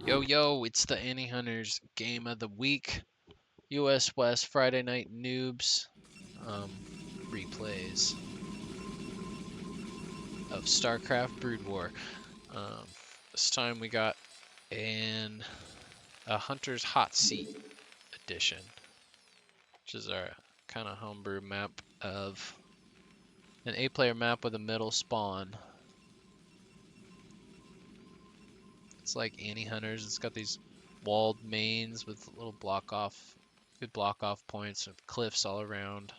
Yo, yo, it's the Antihunters game of the week. US West Friday Night Noobs um, replays of StarCraft Brood War. Um, this time we got a Hunter's Hot Seat edition, which is our kind of homebrew map of an 8-player map with a middle spawn. It's like Antihunters. It's got these walled mains with little good block off points with cliffs all around.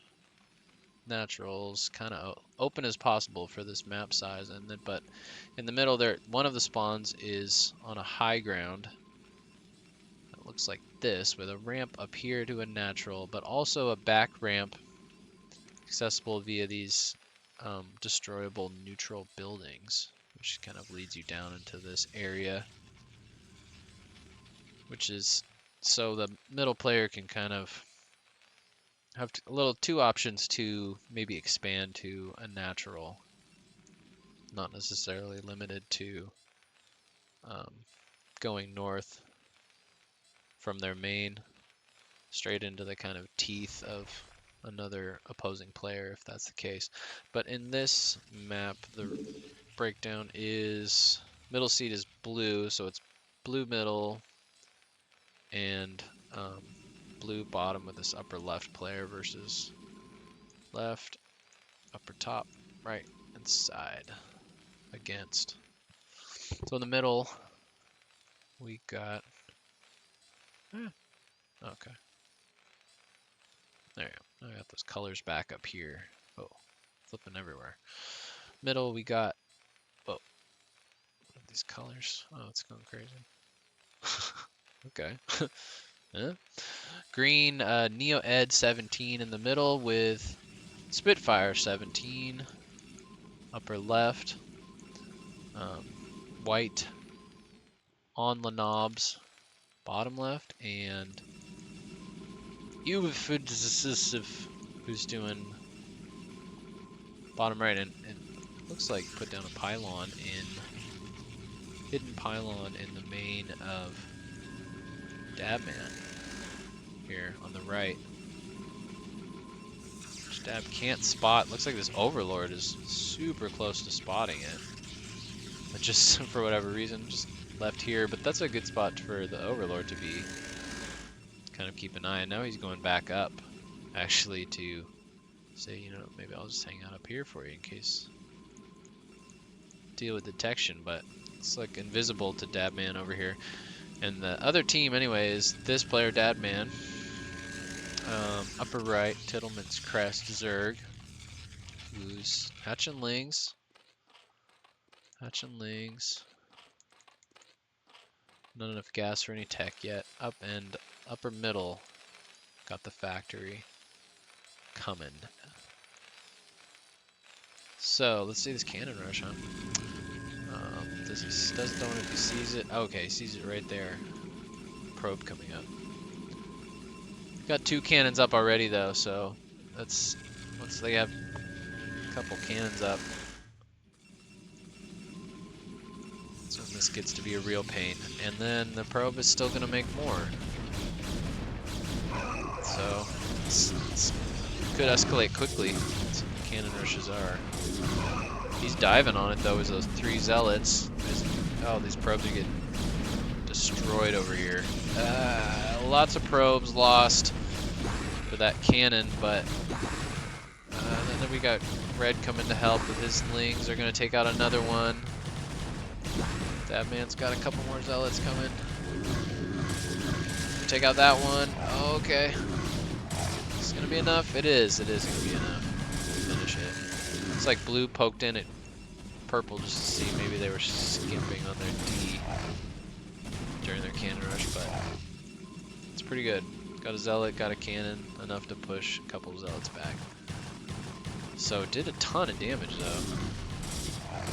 Naturals, kind of open as possible for this map size, and then but in the middle there, one of the spawns is on a high ground. It looks like this, with a ramp up here to a natural, but also a back ramp accessible via these destroyable neutral buildings, which kind of leads you down into this area, which is so the middle player can kind of have two options to maybe expand to a natural, not necessarily limited to um, going north from their main straight into the kind of teeth of another opposing player if that's the case. But in this map, the breakdown is middle seat is blue, so it's blue middle and blue bottom with this upper left player versus left, upper top, right, and side against. So in the middle, we got, okay, there you go. I got those colors back up here. Oh, flipping everywhere. Middle, we got, oh, what are these colors? Oh, it's going crazy. Okay. Yeah. Green, Neo Ed 17 in the middle with Spitfire 17, upper left. White on the knobs, bottom left, and who's doing bottom right, and looks like put down a hidden pylon in the main of Dabman here on the right. Which Dab can't spot. Looks like this Overlord is super close to spotting it. But just for whatever reason, just left here. But that's a good spot for the Overlord to be. Kind of keep an eye. And now he's going back up, actually, to say, you know, maybe I'll just hang out up here for you in case. Deal with detection, but it's like invisible to Dabman over here. And the other team, anyway, is this player, Dadman. Upper right, Tittleman's Crest, Zerg, who's hatching lings. Not enough gas for any tech yet. Upper middle, got the factory coming. So let's see this cannon rush, huh? Doesn't know if he sees it. Okay, he sees it right there. Probe coming up. Got 2 cannons up already though, so that's once they have a couple cannons up, that's when this gets to be a real pain. And then the probe is still gonna make more. So it could escalate quickly. That's what the cannon rushes are. He's diving on it though as those 3 zealots. Oh, these probes are getting destroyed over here. Lots of probes lost for that cannon, but then we got Red coming to help with his lings. They're going to take out another one. That man's got a couple more zealots coming. Take out that one. Okay. It's going to be enough. It is. It is going to be enough. Finish it. It's like blue poked in at purple just to see maybe they were skimping on their D during their cannon rush, but it's pretty good. Got a zealot, got a cannon, enough to push a couple of zealots back. So it did a ton of damage though.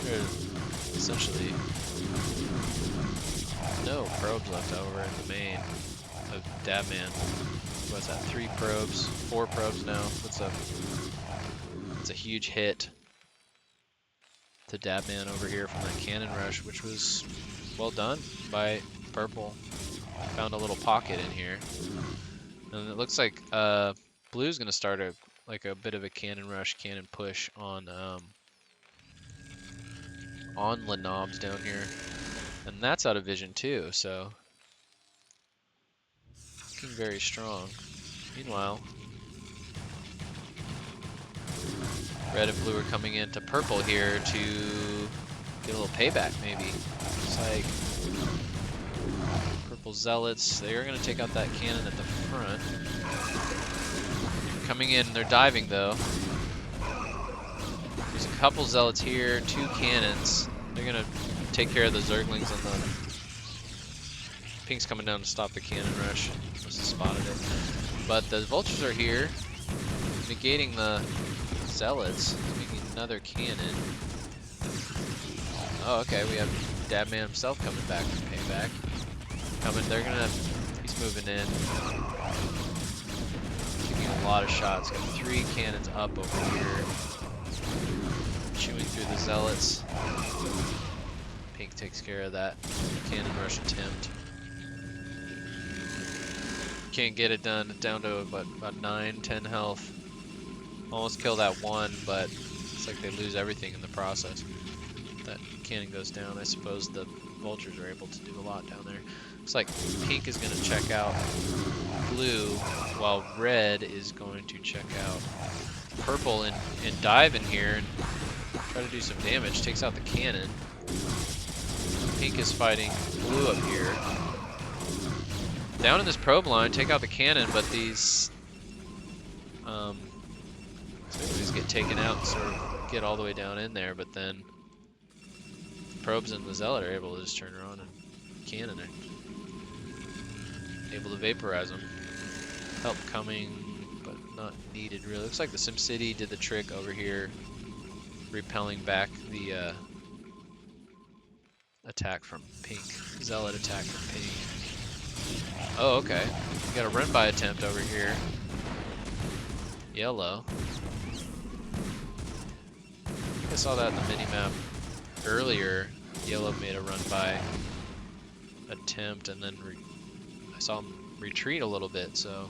There's essentially no probes left over in the main of Dabman. What's that? 3 probes, 4 probes now. What's up? It's a huge hit to Dabman over here from that cannon rush, which was well done by Purple found a little pocket in here, and it looks like blue's gonna start a bit of a cannon rush, cannon push on the noobs down here, and that's out of vision too. So looking very strong. Meanwhile, red and blue are coming into purple here to get a little payback, maybe. Looks like purple zealots, they are going to take out that cannon at the front. Coming in, they're diving though. There's a couple zealots here, 2 cannons. They're going to take care of the zerglings on the... Pink's coming down to stop the cannon rush. Must have spotted it. But the vultures are here, negating the zealots, making another cannon. Oh, okay, we have Dabman himself coming back for payback. He's moving in. Taking a lot of shots. Got 3 cannons up over here. Chewing through the zealots. Pink takes care of that cannon rush attempt. Can't get it done. Down to about 9, 10 health. Almost kill that one, but it's like they lose everything in the process. That cannon goes down. I suppose the vultures are able to do a lot down there. Looks like pink is going to check out blue, while red is going to check out purple and dive in here and try to do some damage. Takes out the cannon. Pink is fighting blue up here. Down in this probe line, take out the cannon, but these zerglings get taken out and sort of get all the way down in there, but then probes and the zealot are able to just turn around and cannon it. Able to vaporize them. Help coming, but not needed really. Looks like the SimCity did the trick over here, repelling back the attack from pink. Zealot attack from pink. Oh, okay. We got a run-by attempt over here. Yellow. I think I saw that in the mini-map earlier. Yellow made a run-by attempt, and then I saw him retreat a little bit, so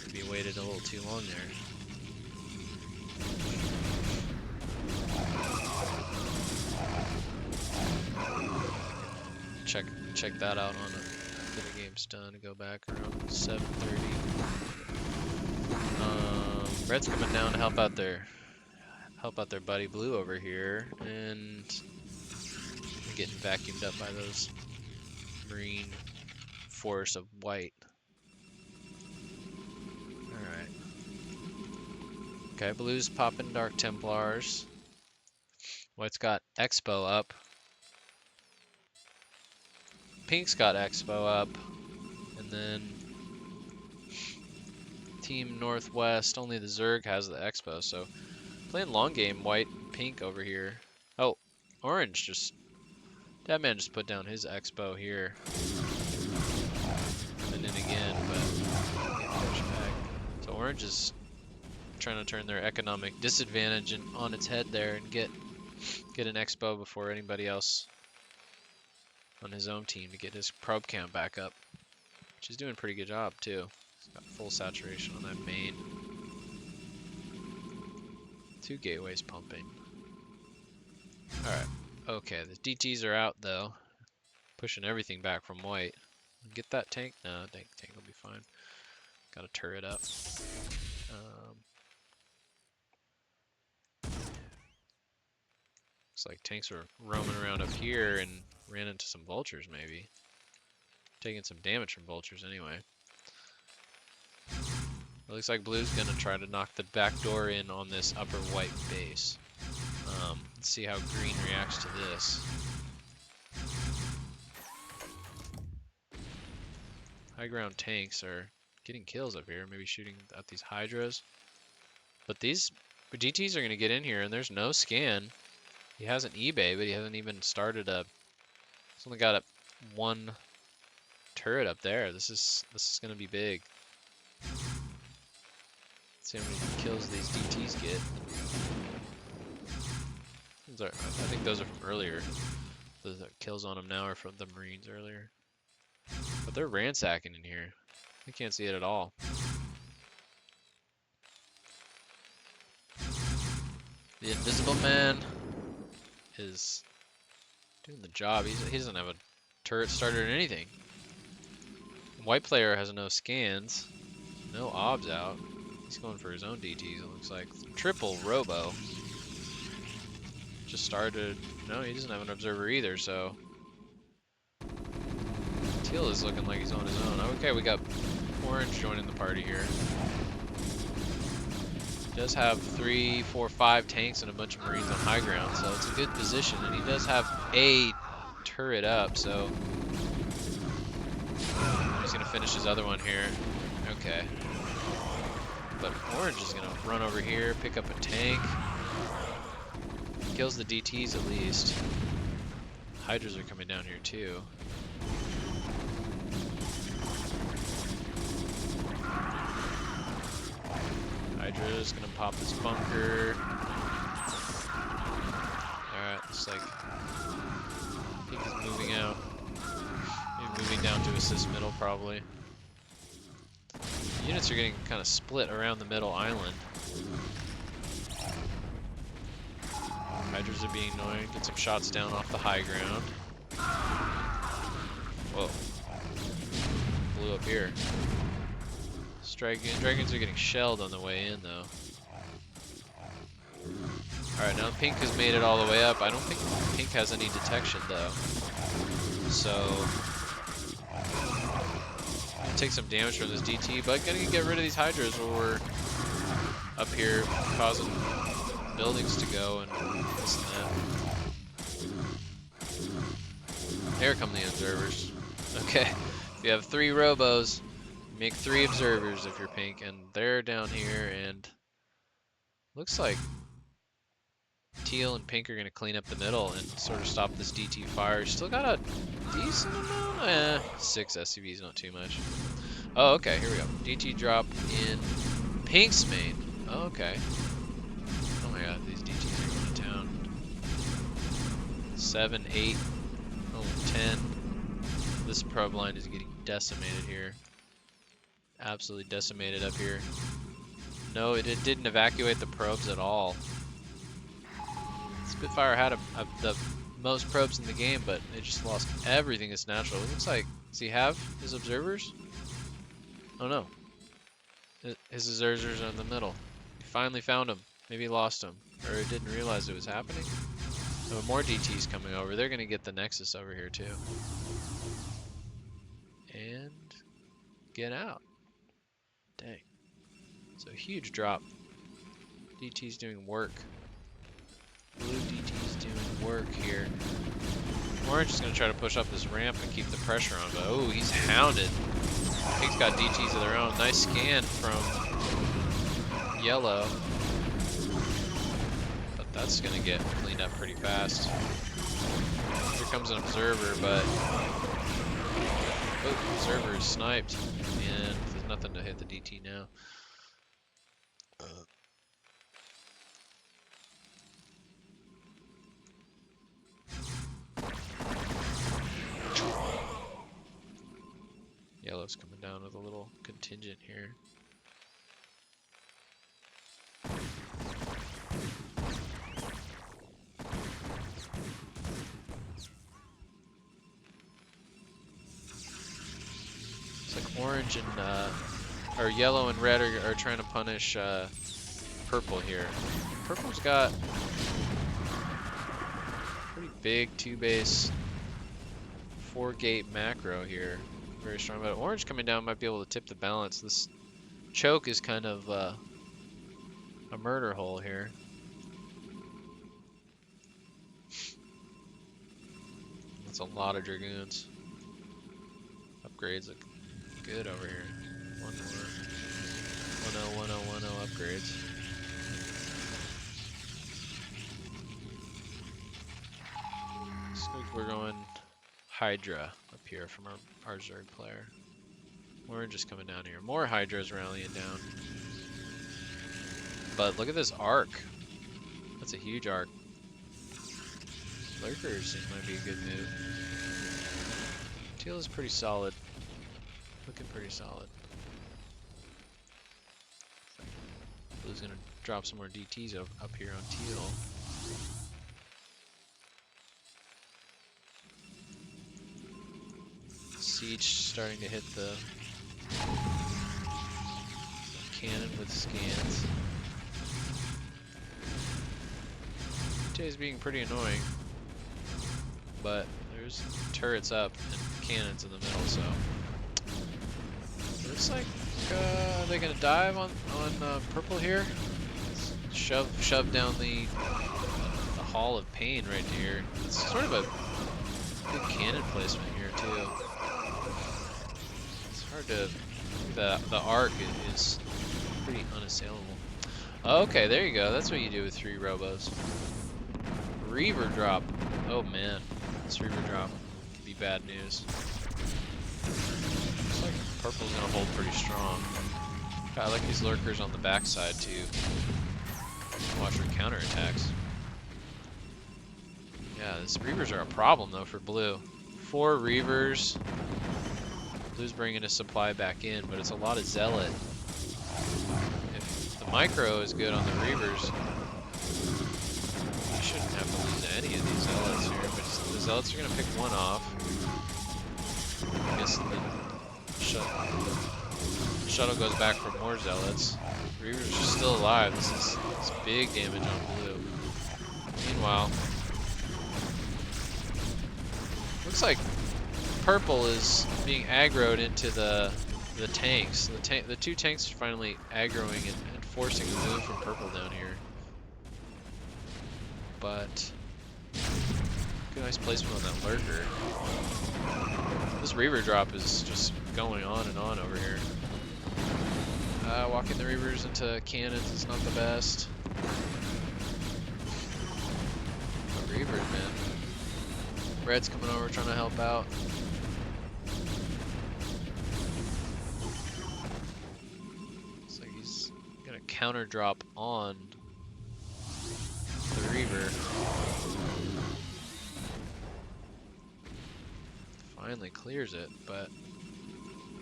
maybe he waited a little too long there. Check that out on after the game's done. Go back around 7:30. Red's coming down to help out their buddy blue over here, and they're getting vacuumed up by those marine force of white. All right. Okay, blue's popping Dark Templars. White's got Expo up. Pink's got Expo up, and then Team Northwest, only the Zerg has the Expo, so playing long game, white and pink over here. Oh, orange just, that man just put down his Expo here. And then again, but push back. So orange is trying to turn their economic disadvantage on its head there and get an Expo before anybody else on his own team to get his probe count back up, which is doing a pretty good job too. He's got full saturation on that main. 2 gateways pumping. Alright, okay, the DTs are out though. Pushing everything back from white. Get that tank? No, tank will be fine. Got a turret up. Looks like tanks were roaming around up here and ran into some vultures maybe. Taking some damage from vultures anyway. It looks like blue's gonna try to knock the back door in on this upper white base. Let's see how green reacts to this. High ground tanks are getting kills up here, maybe shooting at these hydras. But these DTs are gonna get in here and there's no scan. He has an eBay, but he hasn't even started a... He's only got 1 turret up there. This is gonna be big. Let's see how many kills these DTs get. I think those are from earlier. The kills on them now are from the Marines earlier. But they're ransacking in here. I can't see it at all. The Invisible Man is doing the job. He doesn't have a turret starter or anything. White player has no scans. No obs out. He's going for his own DTs, it looks like. Triple Robo. Just started. No, he doesn't have an observer either, so. Teal is looking like he's on his own. Okay, we got Orange joining the party here. He does have 3, 4, 5 tanks and a bunch of Marines on high ground, so it's a good position. And he does have a turret up, so. He's going to finish his other one here. Okay. But Orange is going to run over here, pick up a tank. Kills the DTs at least. Hydras are coming down here too. Hydra's going to pop this bunker. Alright, looks like Pink is moving out. Maybe moving down to assist middle probably. Units are getting kind of split around the middle island. Hydras are being annoying. Get some shots down off the high ground. Whoa. Blew up here. Dragons are getting shelled on the way in though. Alright, now Pink has made it all the way up. I don't think Pink has any detection though. So take some damage from this DT, but gotta get rid of these Hydras while we're up here causing buildings to go and this and that. Here come the observers. Okay, if you have 3 robos, make 3 observers if you're Pink, and they're down here, and looks like Teal and Pink are gonna clean up the middle and sort of stop this DT fire. Still got a decent amount. 6 SCVs, not too much. Oh, okay, here we go. DT drop in Pink's main. Oh, okay. Oh my god, these DTs are going to town. 7, 8, oh, 10. This probe line is getting decimated here. Absolutely decimated up here. No, it didn't evacuate the probes at all. Spitfire had the most probes in the game, but it just lost everything that's natural. It looks like, does he have his observers? Oh no. His observers are in the middle. He finally found him. Maybe he lost him, or he didn't realize it was happening. So more DTs coming over. They're going to get the Nexus over here too. And get out. Dang. So huge drop. DT's doing work. Blue DT's doing work here. Orange is going to try to push up this ramp and keep the pressure on, but oh, he's hounded. Pink's got DTs of their own. Nice scan from Yellow. But that's going to get cleaned up pretty fast. Here comes an observer, but oh, observer is sniped, and there's nothing to hit the DT now. Yellow's coming down with a little contingent here. It's like orange and or yellow and red are trying to punish purple here. Purple's got pretty big 2-base 4-gate macro here. Very strong, but orange coming down might be able to tip the balance. This choke is kind of a murder hole here. That's a lot of dragoons. Upgrades look good over here. 1 more. 1-0, 1-0, 1-0 upgrades. Looks like we're going Hydra up here from our Zerg player. Orange is coming down here. More Hydras rallying down. But look at this arc. That's a huge arc. Lurkers might be a good move. Teal is pretty solid. Looking pretty solid. Blue's gonna drop some more DTs up here on Teal. Siege starting to hit the cannon with scans. Is being pretty annoying, but there's turrets up and cannons in the middle, so looks like they're gonna dive on purple here. Shove down the Hall of Pain right here. It's sort of a good cannon placement here too. It's hard to. The arc is pretty unassailable. Okay, there you go. That's what you do with 3 robos. Reaver drop. Oh man, this Reaver drop could be bad news. Looks like purple's gonna hold pretty strong. I like these lurkers on the backside too. Watch for counterattacks. Yeah, these Reavers are a problem though for blue. 4 Reavers. Blue's bringing a supply back in, but it's a lot of Zealot. If the micro is good on the Reavers, shouldn't have to lose any of these Zealots here, but the Zealots are going to pick one off. I guess the shuttle goes back for more Zealots. Reavers are still alive. This is big damage on blue. Meanwhile, looks like purple is being aggroed into the tanks. The 2 tanks are finally aggroing and forcing a move from purple down here. But good, nice placement on that lurker. This Reaver drop is just going on and on over here. Walking the Reavers into cannons is not the best. But Reavers, man. Red's coming over trying to help out. Looks like he's gonna counter drop on the Reaver. Finally clears it, but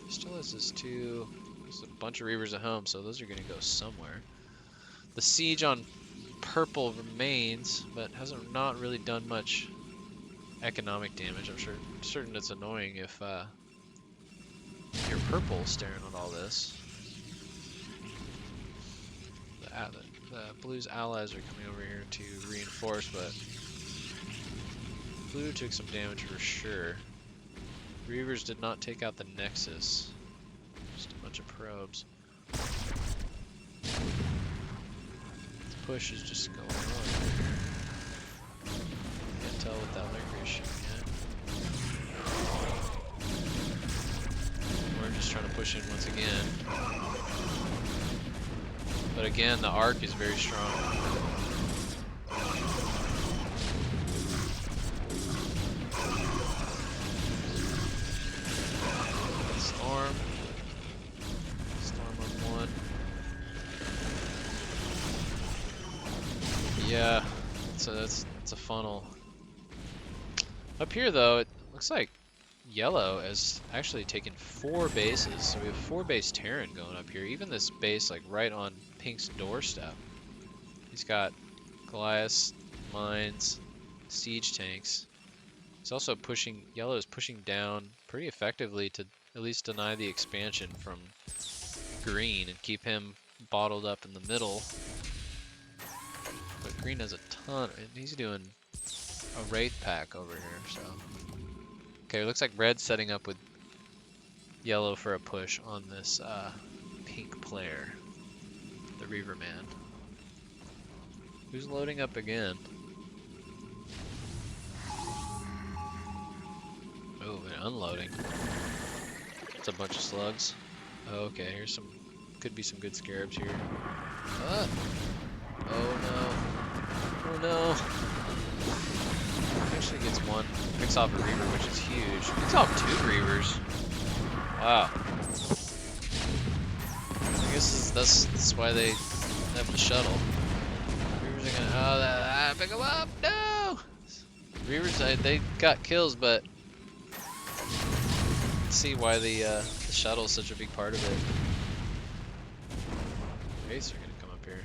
he still has his 2. There's a bunch of Reavers at home, so those are going to go somewhere. The siege on purple remains, but hasn't not really done much economic damage. I'm certain it's annoying if you're purple staring at all this. The blue's allies are coming over here to reinforce, but blue took some damage for sure. Reavers did not take out the Nexus. Just a bunch of probes. This push is just going on. Can't tell what that lurker is shooting at. We're just trying to push in once again. But again, the arc is very strong. Storm. Storm on 1. Yeah, so that's a funnel. Up here though, it looks like yellow has actually taken 4 bases, so we have 4 base Terran going up here. Even this base like right on Pink's doorstep. He's got Goliaths, mines, siege tanks. He's also pushing, yellow is pushing down pretty effectively to at least deny the expansion from green and keep him bottled up in the middle. But green has a ton, and he's doing a Wraith pack over here, so. Okay, it looks like red's setting up with yellow for a push on this pink player, the Reaver man. Who's loading up again? Oh, and unloading. It's a bunch of slugs. Okay, here's some, could be some good scarabs here. Ah! Oh no. Oh no. Actually gets 1. Picks off a Reaver, which is huge. Picks off 2 Reavers. Wow. I guess that's why they have the shuttle. Reavers are gonna, pick them up, no! Reavers, they got kills, but see why the shuttle is such a big part of it. Wraiths are gonna come up here.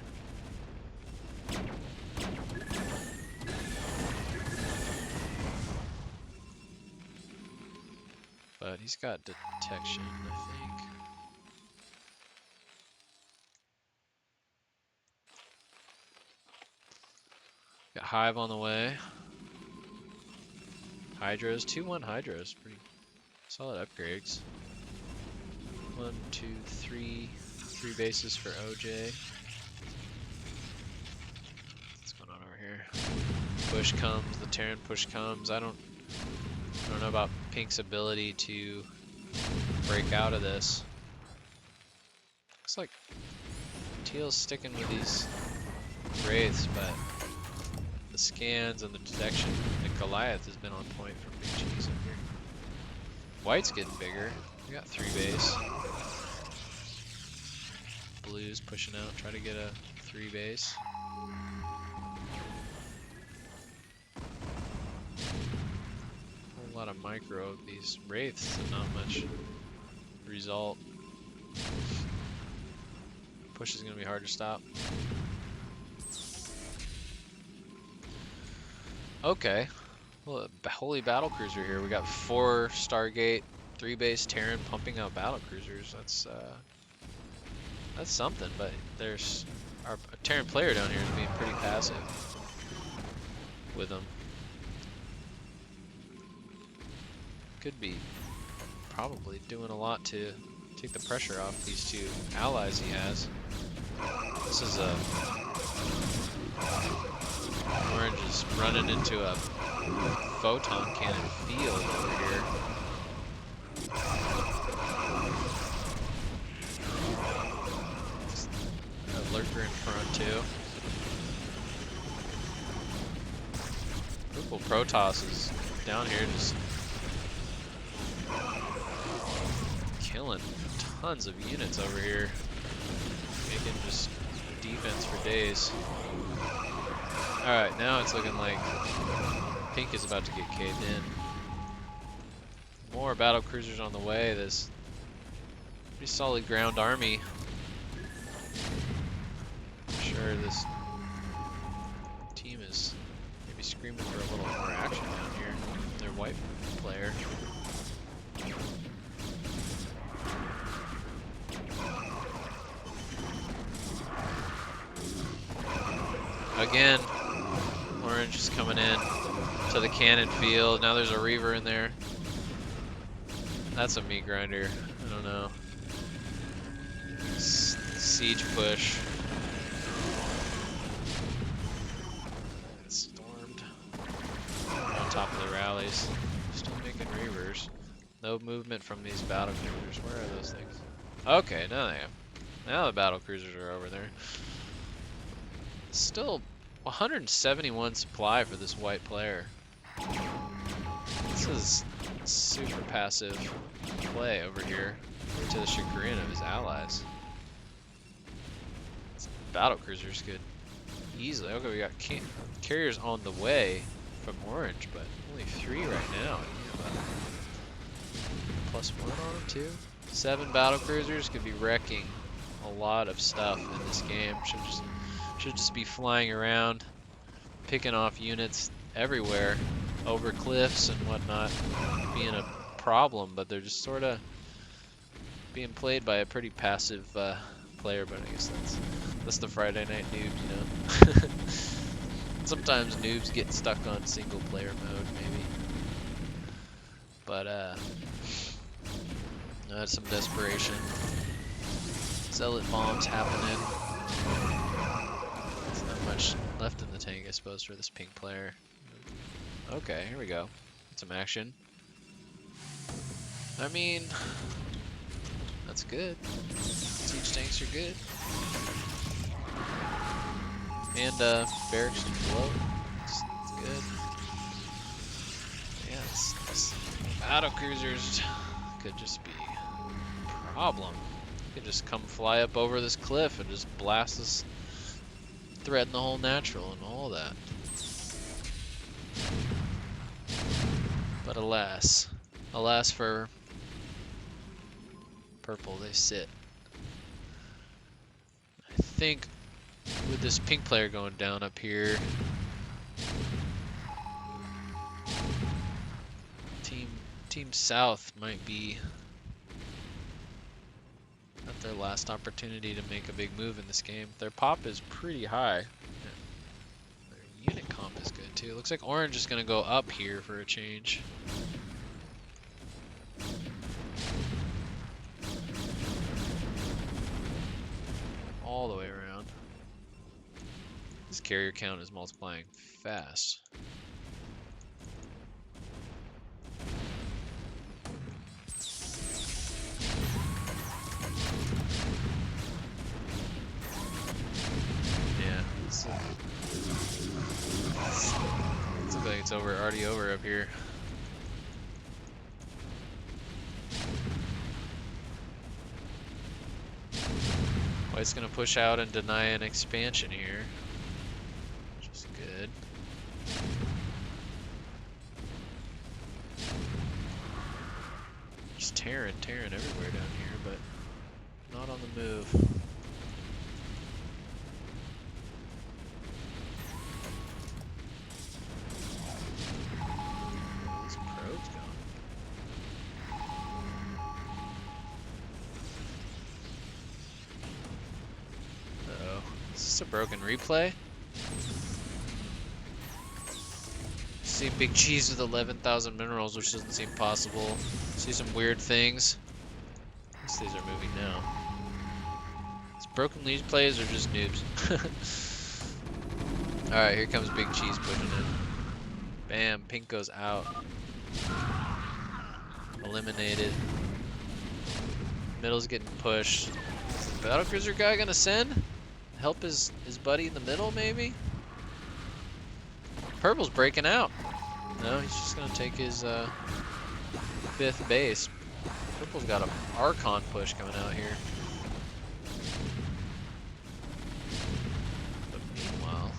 But he's got detection, I think. Got Hive on the way. Hydras, 2-1 Hydras, pretty solid upgrades. 1, 2, 3, 3 bases for OJ. What's going on over here? Push comes, the Terran push comes. I don't know about Pink's ability to break out of this. Looks like Teal's sticking with these Wraiths, but the scans and the detection, and Goliath has been on point from Big Cheese up here. White's getting bigger. We got 3 base. Blue's pushing out, try to get a 3 base. A lot of micro of these Wraiths and not much result. Push is going to be hard to stop. Okay, well, holy battle cruiser here. We got 4 Stargate, 3 base Terran pumping out battle cruisers. That's something. But there's our Terran player down here is being pretty passive with them. Could be probably doing a lot to take the pressure off these 2 allies he has. This is a Orange is running into a photon cannon field over here. A lurker in front too. Purple Protoss is down here just killing tons of units over here, making just defense for days. Alright, now it's looking like Pink is about to get caved in. More battle cruisers on the way. This pretty solid ground army. I'm sure this team is maybe screaming for a little more action down here. Their white player. Again, Orange is coming in to the cannon field. Now there's a Reaver in there. That's a meat grinder. I don't know. Siege push. It's stormed. On top of the rallies. Still making Reavers. No movement from these battle cruisers. Where are those things? Okay, now they have. Now the battle cruisers are over there. Still 171 supply for this white player. This is super passive play over here to the chagrin of his allies. Battle cruisers could easily. Okay, we got carriers on the way from Orange, but only 3 right now. +1 on them too. 7 battle cruisers could be wrecking a lot of stuff in this game. Should just be flying around, picking off units everywhere, over cliffs and whatnot, being a problem, but they're just sort of being played by a pretty passive player, but I guess that's the Friday night noob, you know? Sometimes noobs get stuck on single player mode, maybe. But, that's some desperation. Zealot bombs happening. Much left in the tank, I suppose, for this Pink player. Okay, here we go. Get some action. I mean, that's good. Siege tanks are good. And barracks to float. It's good. Yeah, this battle cruisers could just be a problem. You could just come fly up over this cliff and just blast this. Threaten the whole natural and all that. Alas. Alas for purple, they sit. I think with this pink player going down up here, Team South might be at their last opportunity to make a big move in this game. Their pop is pretty high. Their unit comp is good too. Looks like orange is going to go up here for a change. All the way around. This carrier count is multiplying fast. Yeah, it's looks like it's already over up here. White's gonna push out and deny an expansion here, which is good. Just tearing everywhere down here, but not on the move. These probes going. Uh-oh. Is this a broken replay? See Big Cheese with 11,000 minerals, which doesn't seem possible. See some weird things. These things are moving now. Is broken lead plays or just noobs? Alright, here comes Big Cheese pushing in. Bam, pink goes out. Eliminated. Middle's getting pushed. Is the battlecruiser guy gonna send? Help his buddy in the middle, maybe? Purple's breaking out. No, he's just gonna take his 5th base. Purple's got an Archon push coming out here. But meanwhile,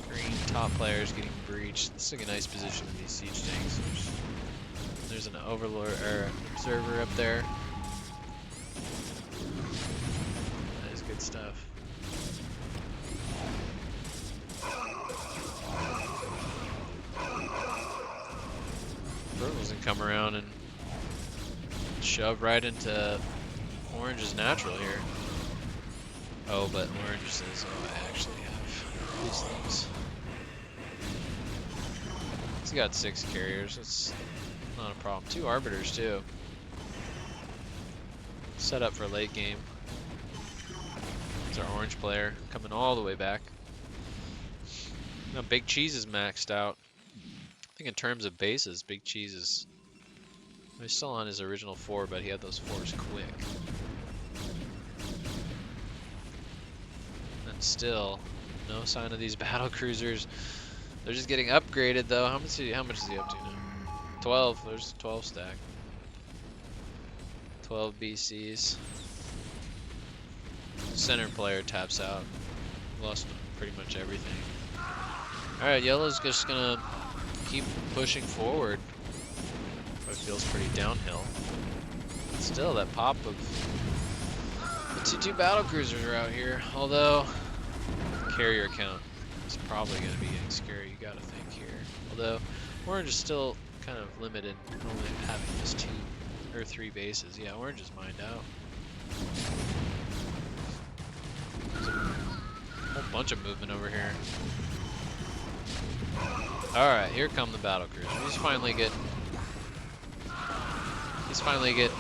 green top players getting breached. This is a nice position in these siege tanks. There's an overlord or observer up there. That is good stuff. Purple's gonna come around and shove right into orange's natural here. Oh, but orange says, oh, I actually have these things. He's got 6 carriers. That's not a problem. 2 arbiters too. Set up for late game. It's our orange player coming all the way back. Now Big Cheese is maxed out. I think in terms of bases, Big Cheese is he's still on his original 4, but he had those 4s quick. And still, no sign of these battle cruisers. They're just getting upgraded though. How much is he up to now? 12. There's a 12 stack. 12 BCs. Center player taps out. Lost pretty much everything. Alright, yellow's just gonna keep pushing forward. It feels pretty downhill. But still, that pop of the 2 battle cruisers are out here. Although, carrier count is probably gonna be getting scary, you gotta think here. Although, orange is still kind of limited, only having just 2 or 3 bases. Yeah, orange is mined out. There's a whole bunch of movement over here. Alright, here come the battle cruisers. He's finally getting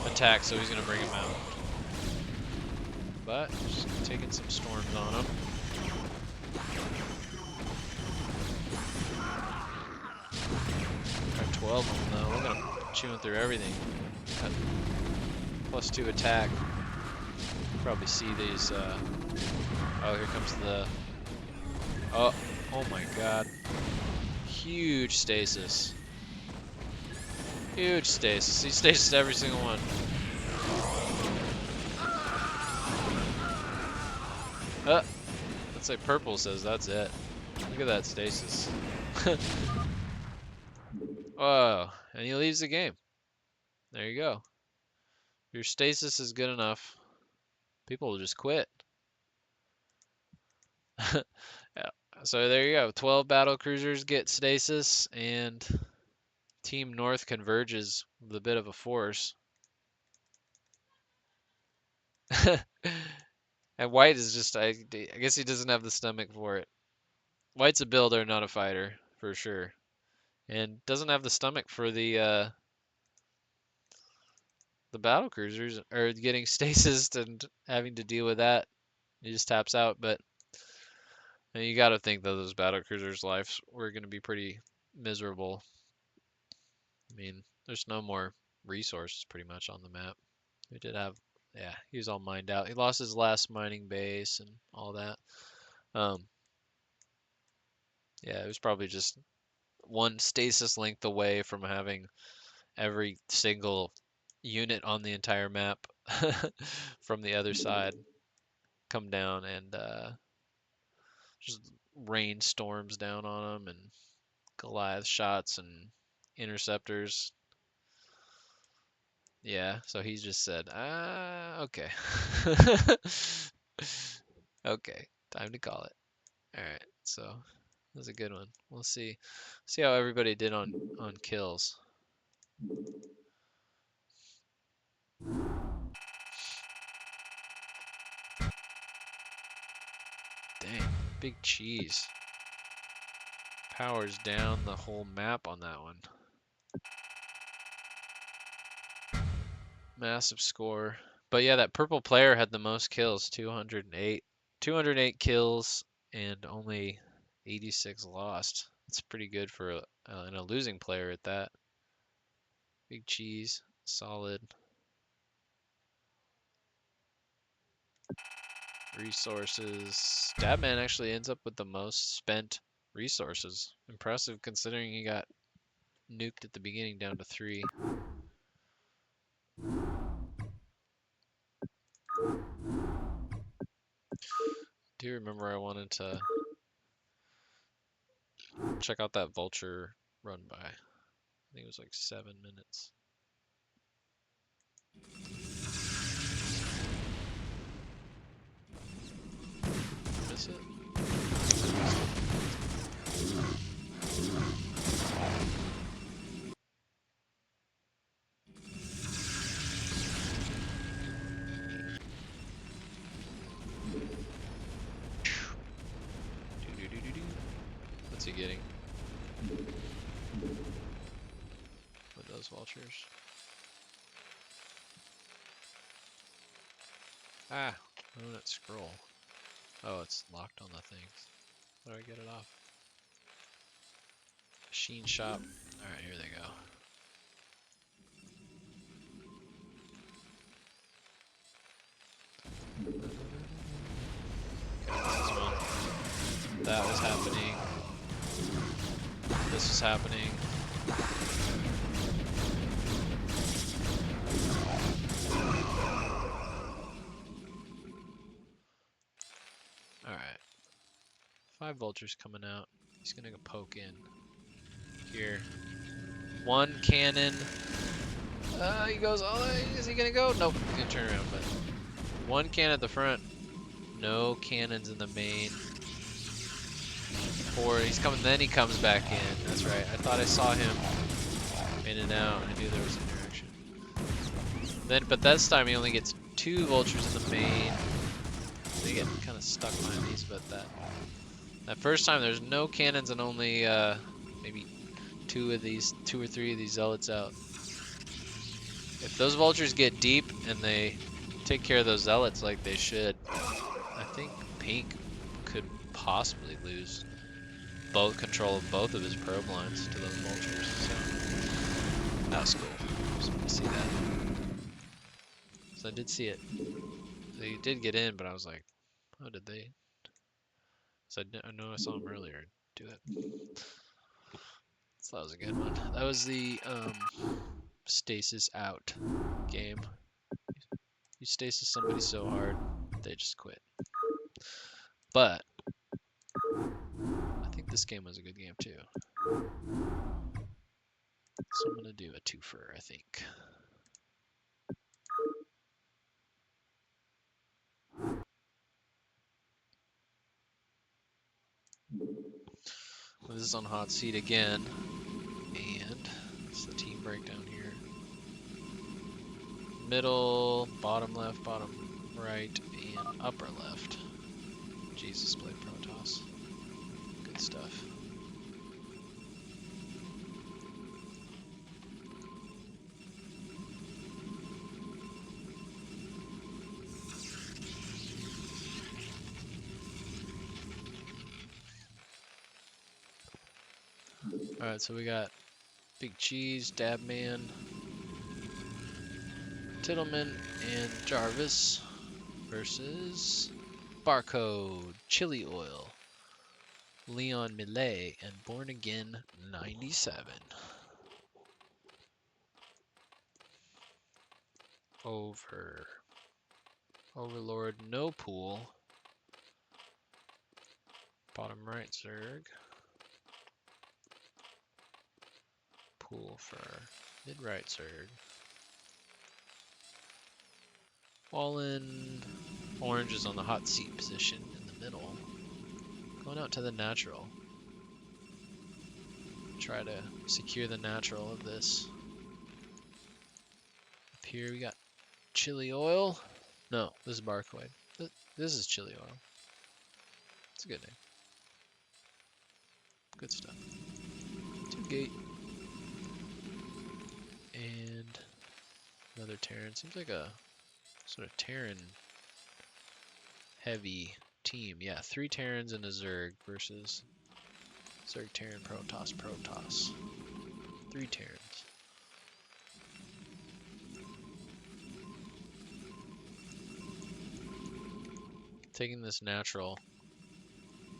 attacked, so he's gonna bring him out. But just taking some storms on him. Got 12 of them though. We're gonna chewing through everything. Got +2 attack. Probably see these. Oh, here comes the. Oh my God! Huge stasis. Huge stasis. He stasis every single one. Let's say purple says that's it. Look at that stasis. Whoa, and he leaves the game. There you go. If your stasis is good enough, people will just quit. Yeah. So there you go. 12 battle cruisers get stasis, and Team North converges with a bit of a force. And White is just, I guess he doesn't have the stomach for it. White's a builder, not a fighter, for sure. And doesn't have the stomach for the battle cruisers, or getting stasis and having to deal with that. He just taps out, but you got to think that those battle cruisers' lives were going to be pretty miserable. I mean, there's no more resources pretty much on the map. We did have, yeah, he was all mined out. He lost his last mining base and all that. Um, yeah, it was probably just one stasis length away from having every single unit on the entire map from the other side come down and just rain storms down on him and Goliath shots and interceptors. Yeah, so he just said, okay. Okay, time to call it. All right, so that was a good one. We'll see how everybody did on kills. Dang, big cheese. Powers down the whole map on that one. Massive score. But yeah, that purple player had the most kills, 208. 208 kills and only 86 lost. That's pretty good for a losing player at that. Big cheese, solid. Resources. Stabman actually ends up with the most spent resources. Impressive considering he got nuked at the beginning down to 3. Do you remember I wanted to check out that vulture run by? I think it was like 7 minutes. Miss it? What's he getting? With those vultures. Ah, oh, that scroll. Oh, it's locked on the things. How do I get it off? Machine shop. Alright, here they go. Okay, this is one. That was happening. This was happening. Alright. 5 vultures coming out. He's gonna go poke in. Here. 1 cannon. He goes, oh, is he gonna go? Nope, he's gonna turn around, but 1 cannon at the front. No cannons in the main. 4, he's coming, then he comes back in. That's right. I thought I saw him in and out. I knew there was interaction. But this time he only gets 2 vultures in the main. They get kind of stuck behind these, but that first time there's no cannons and only maybe 2 or 3 of these zealots out. If those vultures get deep and they take care of those zealots like they should, I think Pink could possibly lose control of both of his probe lines to those vultures. So that was cool. Just want to see that. So I did see it. They did get in, but I was like, how did they? So I know I saw him earlier do it. So that was a good one. That was the stasis out game. You stasis somebody so hard, they just quit. but I think this game was a good game too. So I'm gonna do a twofer, I think. This is on hot seat again, and it's the team breakdown here. Middle, bottom left, bottom right, and upper left. Jesus, played Protoss. Good stuff. Alright, so we got Big Cheese, Dabman, Tittleman, and Jarvis versus Barcode, Chili Oil, Leon Millet, and Born Again 97. Overlord, no pool. Bottom right, Zerg. Pool for mid right, Zerg. Fallen orange is on the hot seat position in the middle. Going out to the natural. Try to secure the natural of this. Up here we got Chili Oil. No, this is Barcoid. This is Chili Oil. It's a good name. Good stuff. 2 gate. And another Terran. Seems like a sort of Terran heavy team. Yeah, 3 Terrans and a Zerg versus Zerg, Terran, Protoss, Protoss. 3 Terrans. Taking this natural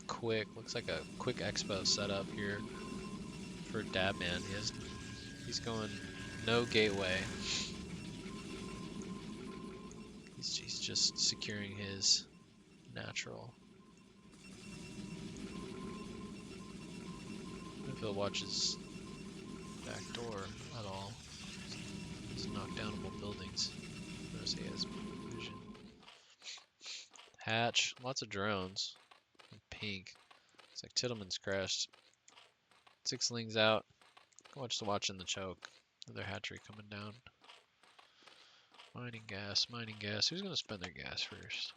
quick. Looks like a quick expo setup here for Dabman. He's going no gateway. He's just securing his natural. If he'll watch his back door at all. He's knockdownable buildings. Notice he has vision. Hatch, lots of drones. Pink. It's like Tittleman's crashed. 6 lings out. Watching the choke. Another hatchery coming down. Mining gas, mining gas. Who's gonna spend their gas first?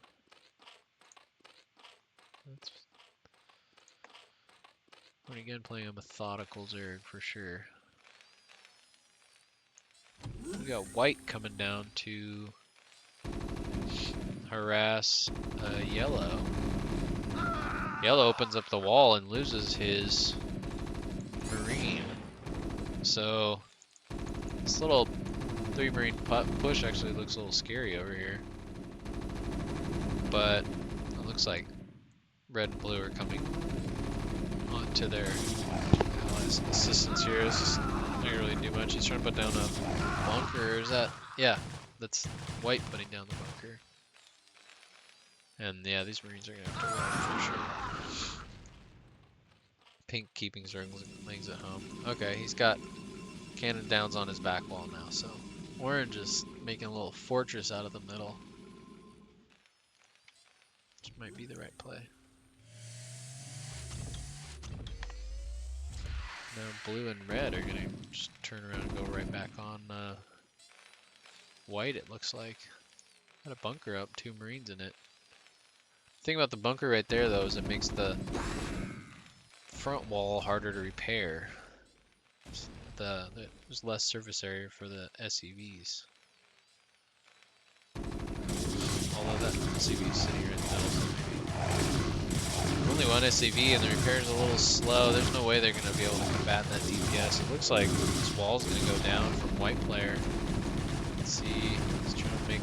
We're again playing a methodical Zerg for sure. We got white coming down to harass yellow. Yellow opens up the wall and loses his marine. So this little 3 marine push actually looks a little scary over here. But it looks like red and blue are coming onto their allies' assistance here. This is not gonna really do much. He's trying to put down a bunker. Or is that? Yeah, that's white putting down the bunker. And yeah, these marines are gonna have to run for sure. Pink keeping Zerglings at home. Okay, he's got cannon downs on his back wall now, so orange is making a little fortress out of the middle. Which might be the right play. Now blue and red are gonna just turn around and go right back on white, it looks like. Got a bunker up, 2 marines in it. The thing about the bunker right there though is it makes the front wall harder to repair. There's less surface area for the SCVs. Although that SCV is sitting right in the middle, so maybe. Only 1 SCV and the repair's a little slow. There's no way they're going to be able to combat that DPS. It looks like this wall's going to go down from white player. Let's see, he's trying to make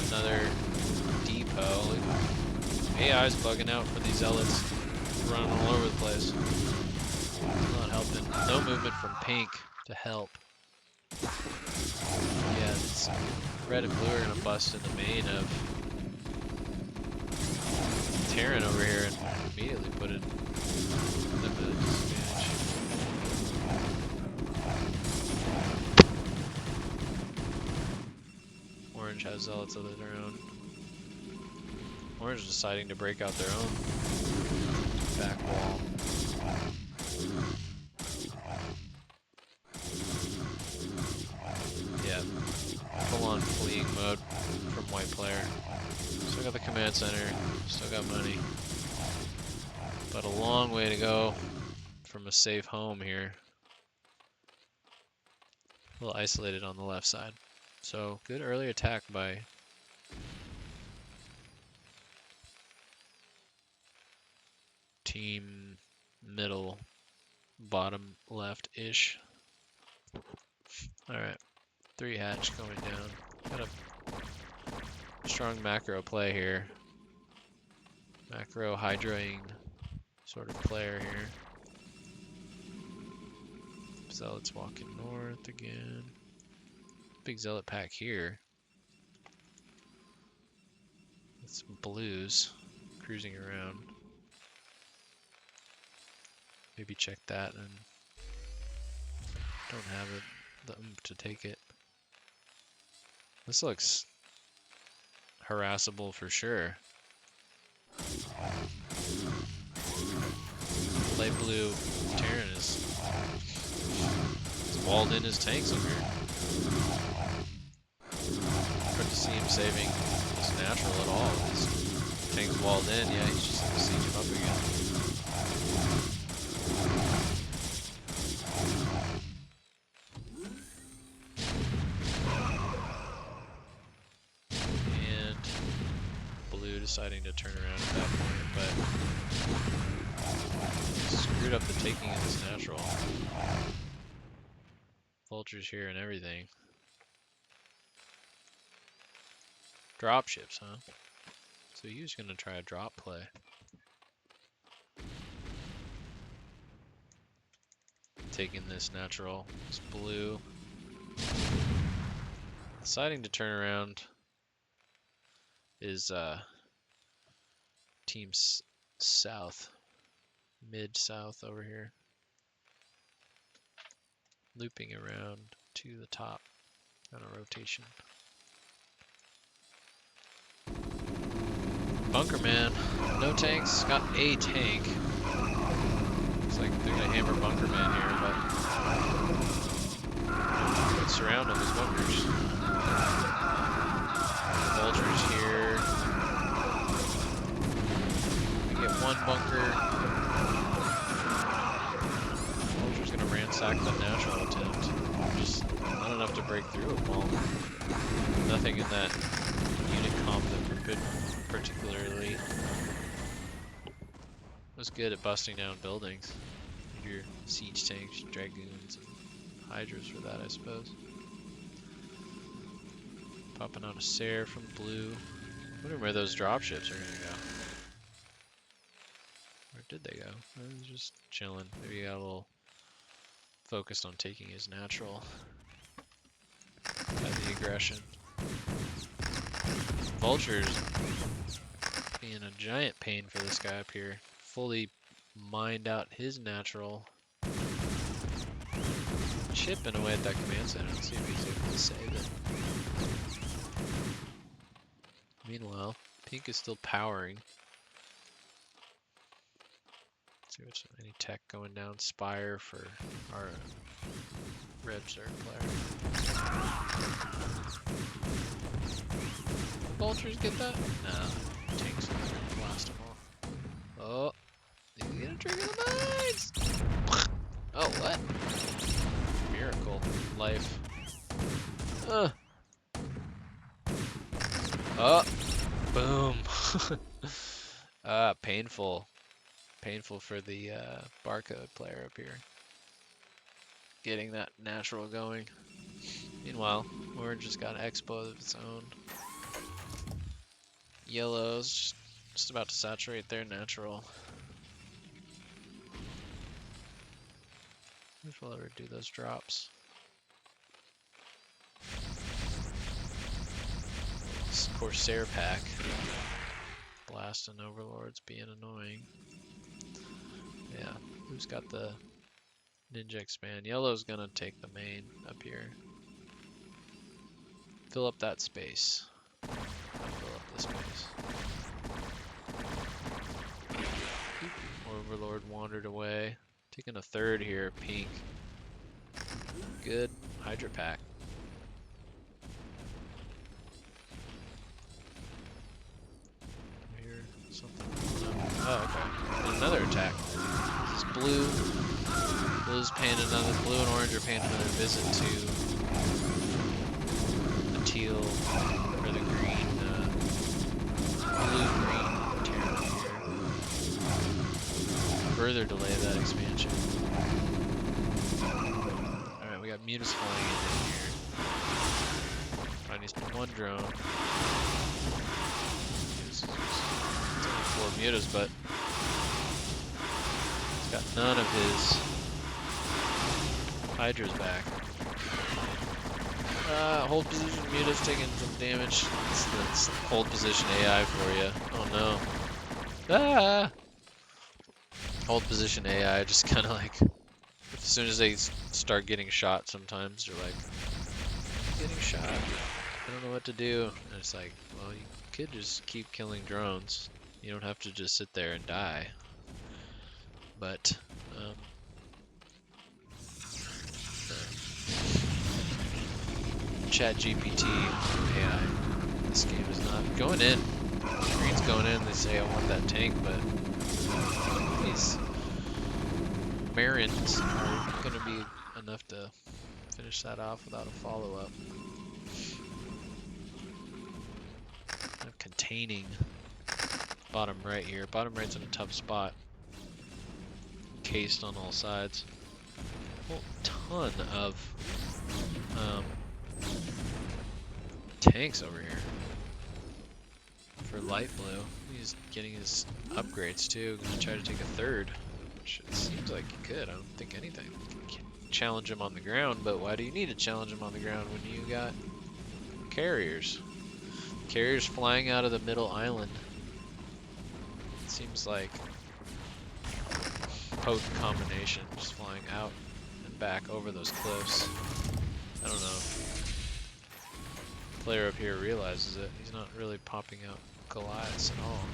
another depot. AI's bugging out for these zealots running all over the place. Not helping. No movement from pink to help. Yeah, it's red and blue are gonna bust in the main of Terran over here and immediately put it at a disadvantage. Orange has zealots of their own. Orange is deciding to break out their own back wall. Yeah, full on fleeing mode from white player. Still got the command center, still got money. But a long way to go from a safe home here. A little isolated on the left side. So good early attack by team middle, bottom left-ish. Alright, 3 hatch going down. Got a strong macro play here. Macro hydroing sort of player here. Zealots walking north again. Big zealot pack here. With some blues cruising around. Maybe check that and don't have it, the oomph to take it. This looks harassable for sure. Light blue Terran is walled in his tanks over here. Hard to see him saving his natural at all. His tank's walled in, yeah, he's just gonna siege him up again. And blue deciding to turn around at that point, but screwed up the taking of his natural. Vultures here and everything. Drop ships, huh? So he was gonna try a drop play. Taking this natural. It's blue. Deciding to turn around is team south. Mid-south over here. Looping around to the top on a rotation. Bunker man, no tanks, got a tank. Looks like they're gonna hammer Bunker man here, but surround him as bunkers. Vultures here. We get one bunker. Vulture's gonna ransack the natural attempt. Just not enough to break through a wall. Nothing in that unit comp that could particularly was good at busting down buildings. Your siege tanks, dragoons, and hydras for that, I suppose. Popping out a Sare from blue. Wondering where those dropships are gonna go. Where did they go? They was just chilling. Maybe he got a little focused on taking his natural. Had the aggression. Vultures being a giant pain for this guy up here. Fully mined out his natural. Chipping away at that command center. Let's see if he's able to save it. Meanwhile, pink is still powering. Let's see what's any tech going down. Spire for our red Zerg player. Vultures get that? Nah, tanks are gonna blast them all. Oh, he's gonna trigger the mines! Oh, what? Miracle life. Oh, boom. Painful. Painful for the barcode player up here. Getting that natural going. Meanwhile, orange has got an expo of its own. Yellow's just about to saturate their natural. If we'll ever do those drops. Corsair pack. blasting overlords being annoying. Yeah, who's got the ninja expand? Yellow's gonna take the main up here. Fill up that space. Fill up the space. Overlord wandered away. Taking a third here, pink. Good Hydra pack. I hear something. Oh, okay. And another attack. This is blue. Blue's paying another. Blue and orange are paying another visit to the teal or the green, blue-green terror here. Further delay that expansion. Alright, we got mutas flying in here. I need one drone. It's only 4 mutas, but he's got none of his Hydras back. Hold position mutas taking some damage. That's hold position AI for you. Oh no. Ah! Hold position AI just kind of like, as soon as they start getting shot, sometimes they're like, I'm getting shot. I don't know what to do. And it's like, well, you could just keep killing drones. You don't have to just sit there and die. But, ChatGPT AI, this game is not going in. Green's going in, they say I want that tank, but these Marins are going to be enough to finish that off without a follow-up. I'm containing bottom right here. Bottom right's in a tough spot. Cased on all sides. A whole ton of tanks over here. For light blue, he's getting his upgrades too. Gonna try to take a third, which it seems like he could. I don't think anything can challenge him on the ground, but why do you need to challenge him on the ground when you got carriers? Carriers flying out of the middle island. It seems like potent combination, just flying out and back over those cliffs. I don't know. The player up here realizes it. He's not really popping out Goliaths at all.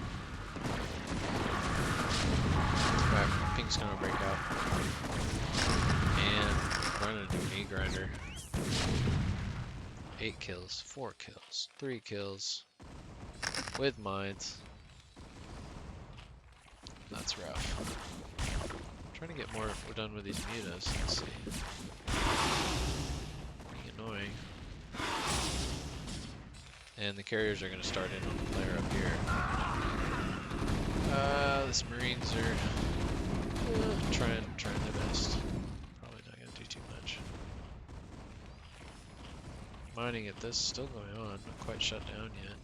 Alright, pink's gonna break out. And running into a knee grinder. 8 kills, 4 kills, 3 kills. With mines. That's rough. I'm trying to get more done with these mutas. Let's see. Being annoying. And the carriers are going to start in on the player up here. This Marines are trying their best. Probably not going to do too much. Mining at this still going on, not quite shut down yet.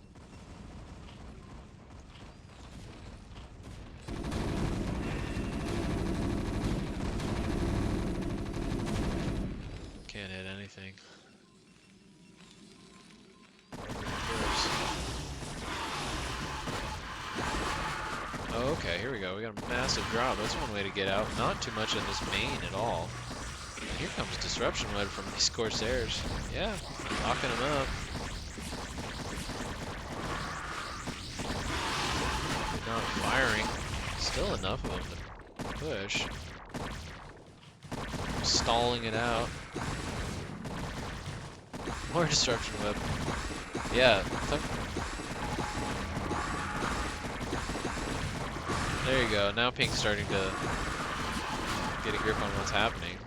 Can't hit anything. Oh, okay, here we go. We got a massive drop. That's one way to get out. Not too much in this main at all. And here comes disruption web from these Corsairs. Yeah, locking them up. Not firing. Still enough of them to push. Stalling it out. More disruption web. Yeah. There you go. Now pink's starting to get a grip on what's happening.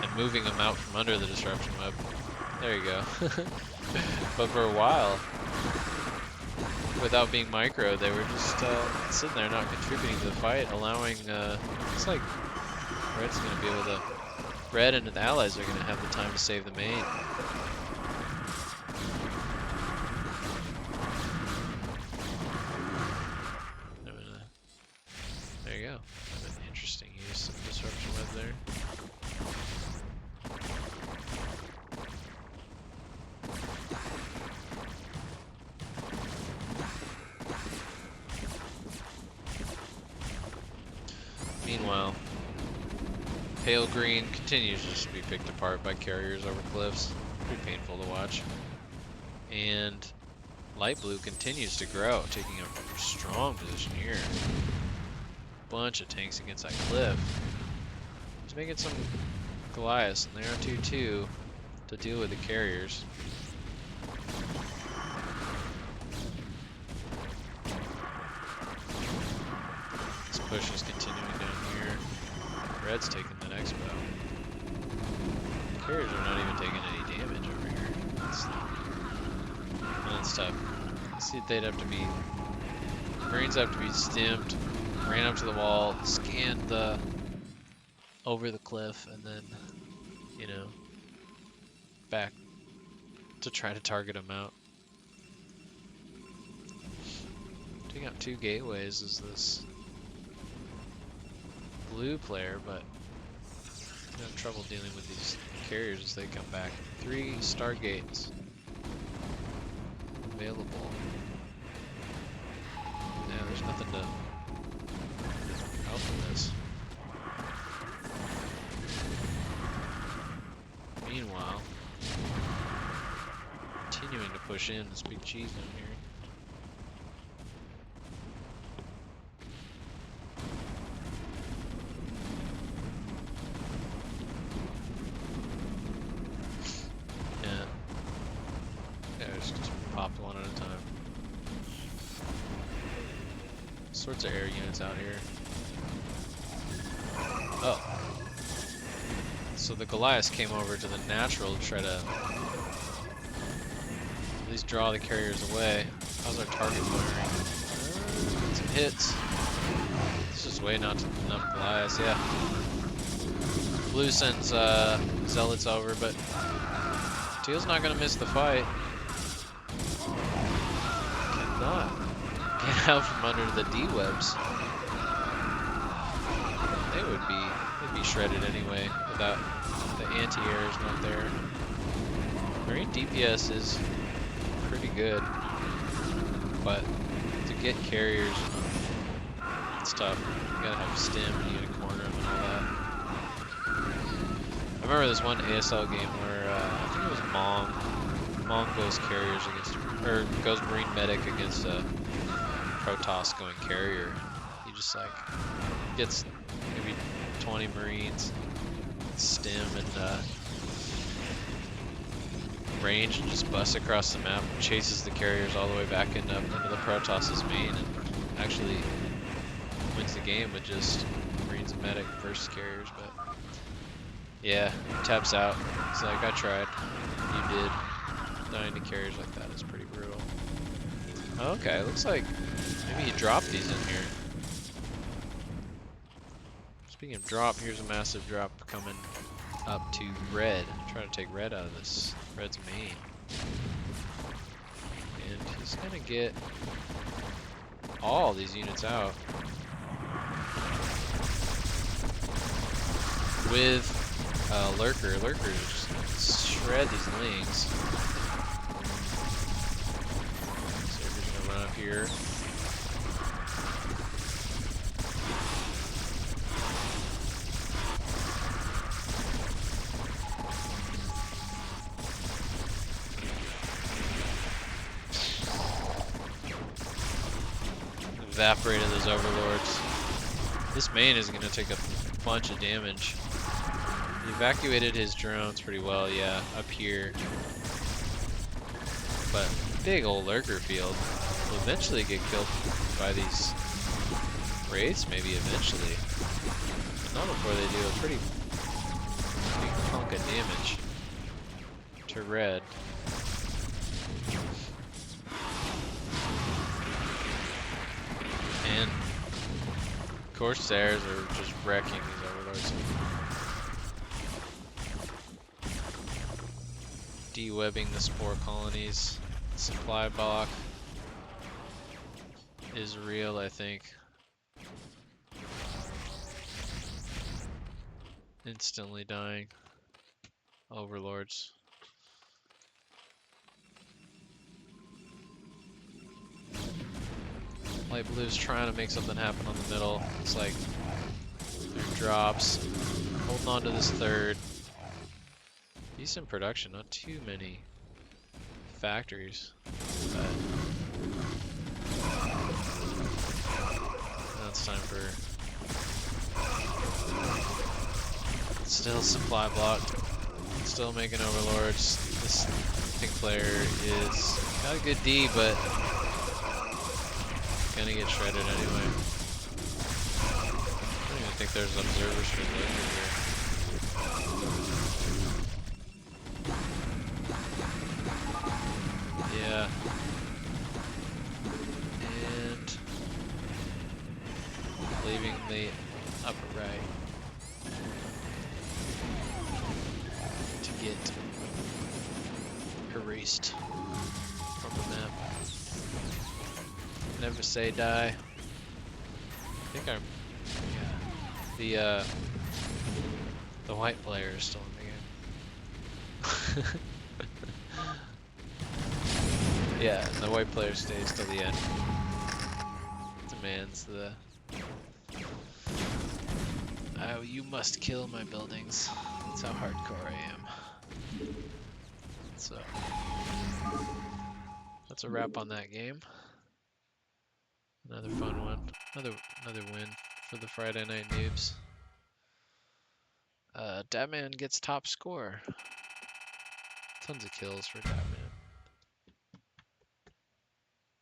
And moving them out from under the disruption web. There you go. But for a while, without being micro, they were just sitting there not contributing to the fight, allowing, looks like Red's going to be able to, Red and the allies are going to have the time to save the main. There you go. An interesting use of disruption web there. Meanwhile, pale green continues just to be picked apart by carriers over cliffs. Pretty painful to watch. And light blue continues to grow, taking a strong position here. Bunch of tanks against that cliff. He's making some Goliaths, and they're on 2-2 to deal with the carriers. This push is continuing down here. Red's taking the next bow. Carriers are not even taking any damage over here. That's tough. See, they'd have to be... Marines have to be stimmed, ran up to the wall, scanned the... over the cliff, and then, you know, back to try to target them out. Taking out 2 gateways is this blue player, but I have trouble dealing with these carriers as they come back. 3 stargates available. Yeah, there's nothing to help in this. Meanwhile, continuing to push in this big cheese down here. Just popped one at a time. Sorts of air units out here. Oh. So the Goliaths came over to the natural to try to at least draw the carriers away. How's our target firing? Some hits. It's just way not enough Goliaths, yeah. Blue sends Zealots over, but Teal's not gonna miss the fight. Cannot get out from under the D-webs. They'd be shredded anyway without the anti-air is not there. Marine DPS is pretty good, but to get carriers, it's tough. You gotta have stim, you gotta corner them and all that. I remember this one ASL game where I think it was Mong. Mong goes carriers against, or goes Marine medic against a Protoss going carrier. He just like gets maybe 20 Marines, stim and range, and just busts across the map, chases the carriers all the way back into the Protoss's main, and actually wins the game with just Marines and medic versus carriers. But yeah, taps out. It's like, I tried. You did. Dying to carriers like that is pretty brutal. Okay, looks like maybe he dropped these in here. Speaking of drop, here's a massive drop coming up to red. Trying to take red out of this. Red's main. And he's gonna get all these units out with Lurker. Lurker just shred these lings. So we're just gonna run up here. Evaporated those overlords. This main is going to take a bunch of damage. He evacuated his drones pretty well, yeah, up here. But big old lurker field will eventually get killed by these wraiths, maybe eventually. But not before they do a pretty big hunk of damage to red. And Corsairs are just wrecking these overlords. De-webbing the spore colonies. Supply block is real, I think. Instantly dying. Overlords. Light blue's trying to make something happen on the middle. It's like Third drops. Holding on to this third. Decent production, not too many factories. But now it's time for still supply blocked. Still making overlords. This pink player is got a good D, but gonna get shredded anyway. I don't even think there's observers for later here. Yeah. And leaving the upper right to get erased from the map. Never say die. I think I'm, yeah. The white player is still in the game. Yeah, the white player stays till the end. Demands the oh, you must kill my buildings. That's how hardcore I am. So that's a wrap on that game. Another fun one. Another win for the Friday Night Noobs. Datman gets top score. Tons of kills for Datman.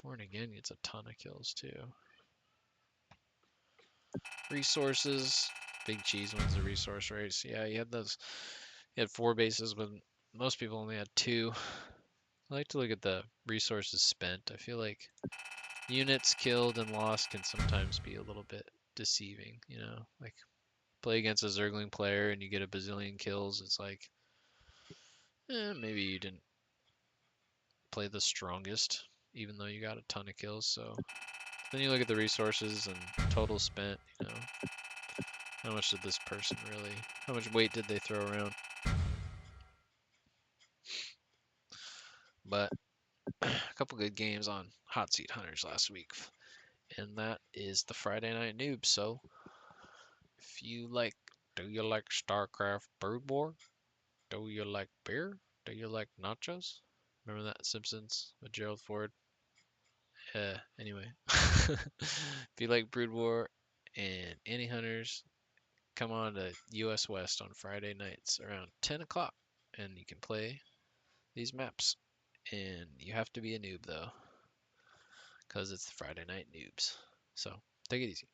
Born Again gets a ton of kills too. Resources. Big Cheese wins the resource race. Yeah, you had 4 bases, but most people only had 2. I like to look at the resources spent. I feel like units killed and lost can sometimes be a little bit deceiving, you know? Like, play against a Zergling player and you get a bazillion kills, it's like, maybe you didn't play the strongest, even though you got a ton of kills, so... Then you look at the resources and total spent, you know? How much did this person really... How much weight did they throw around? But, a couple good games on Hot Seat Hunters last week. And that is the Friday Night Noob, so... If you like... Do you like StarCraft Brood War? Do you like beer? Do you like nachos? Remember that Simpsons with Gerald Ford? Anyway. If you like Brood War and Antihunters, come on to US West on Friday nights around 10 o'clock and you can play these maps. And you have to be a noob though, because it's the Friday Night Noobs. So take it easy.